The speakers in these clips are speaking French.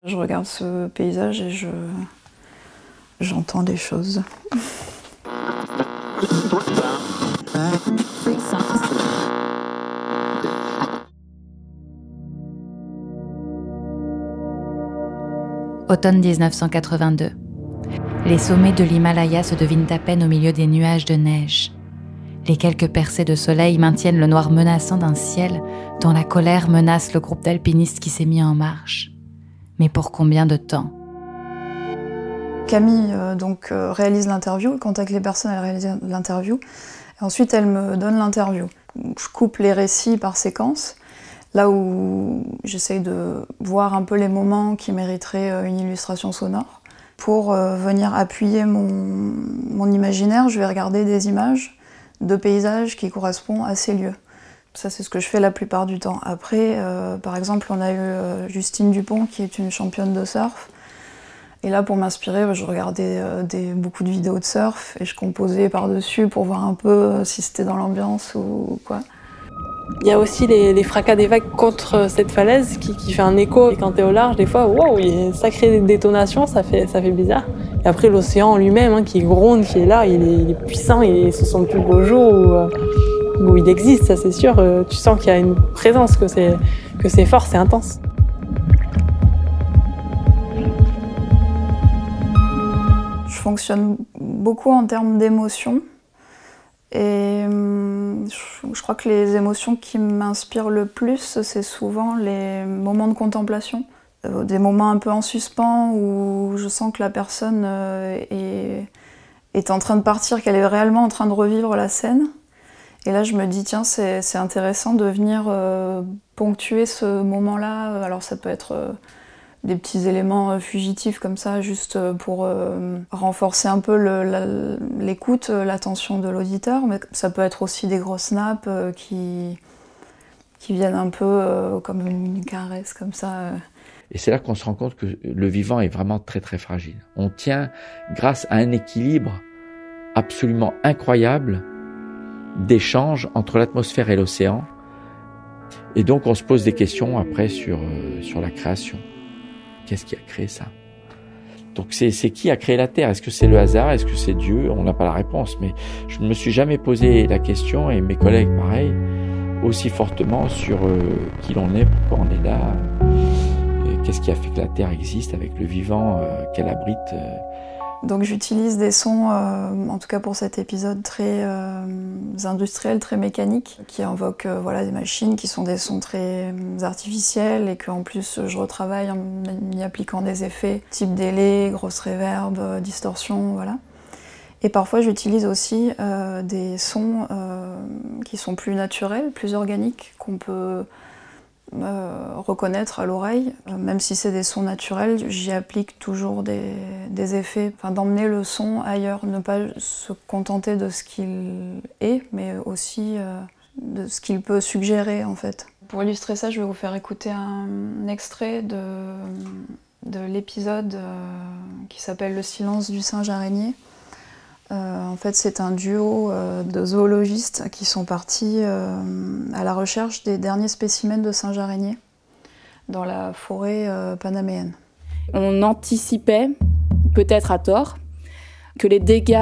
Je regarde ce paysage et j'entends des choses. Automne 1982. Les sommets de l'Himalaya se devinent à peine au milieu des nuages de neige. Les quelques percées de soleil maintiennent le noir menaçant d'un ciel dont la colère menace le groupe d'alpinistes qui s'est mis en marche. Mais pour combien de temps ? Camille réalise l'interview, contacte les personnes, elle réalise l'interview. Et ensuite, elle me donne l'interview. Je coupe les récits par séquence, là où j'essaye de voir un peu les moments qui mériteraient une illustration sonore. Pour venir appuyer mon imaginaire, je vais regarder des images de paysages qui correspondent à ces lieux. Ça, c'est ce que je fais la plupart du temps. Après, par exemple, on a eu Justine Dupont, qui est une championne de surf. Et là, pour m'inspirer, je regardais beaucoup de vidéos de surf et je composais par-dessus pour voir un peu si c'était dans l'ambiance ou quoi. Il y a aussi les fracas des vagues contre cette falaise qui fait un écho. Et quand t'es au large, des fois, wow, il y a une sacrée détonation, ça fait bizarre. Et après, l'océan lui-même, qui gronde, qui est là, il est puissant et ce sont le plus beau jour où il existe, ça c'est sûr. Tu sens qu'il y a une présence, que c'est fort, c'est intense. Je fonctionne beaucoup en termes d'émotions. Et je crois que les émotions qui m'inspirent le plus, c'est souvent les moments de contemplation. Des moments un peu en suspens où je sens que la personne est en train de partir, qu'elle est réellement en train de revivre la scène. Et là, je me dis, tiens, c'est intéressant de venir ponctuer ce moment-là. Alors ça peut être des petits éléments fugitifs comme ça, juste pour renforcer un peu l'écoute, l'attention de l'auditeur, mais ça peut être aussi des grosses nappes qui viennent un peu comme une caresse, comme ça. Et c'est là qu'on se rend compte que le vivant est vraiment très très fragile. On tient grâce à un équilibre absolument incroyable d'échange entre l'atmosphère et l'océan. Et donc on se pose des questions après sur la création. Qu'est-ce qui a créé ça ? Donc c'est qui a créé la Terre ? Est-ce que c'est le hasard ? Est-ce que c'est Dieu ? On n'a pas la réponse, mais je ne me suis jamais posé la question, et mes collègues pareil, aussi fortement sur qui l'on est, pourquoi on est là, et qu'est-ce qui a fait que la Terre existe avec le vivant qu'elle abrite. Donc j'utilise des sons, en tout cas pour cet épisode, très industriels, très mécaniques, qui invoquent des machines, qui sont des sons très artificiels et qu'en plus je retravaille en y appliquant des effets, type délai, grosse reverb, distorsion, voilà. Et parfois j'utilise aussi des sons qui sont plus naturels, plus organiques, qu'on peut reconnaître à l'oreille. Même si c'est des sons naturels, j'y applique toujours des effets, d'emmener le son ailleurs, ne pas se contenter de ce qu'il est, mais aussi de ce qu'il peut suggérer en fait. Pour illustrer ça, je vais vous faire écouter un extrait de l'épisode qui s'appelle « Le silence du singe araignée ». En fait, c'est un duo de zoologistes qui sont partis à la recherche des derniers spécimens de singes araignées dans la forêt panaméenne. On anticipait, peut-être à tort, que les dégâts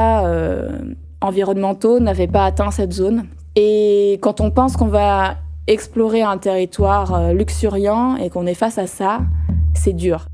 environnementaux n'avaient pas atteint cette zone. Et quand on pense qu'on va explorer un territoire luxuriant et qu'on est face à ça, c'est dur.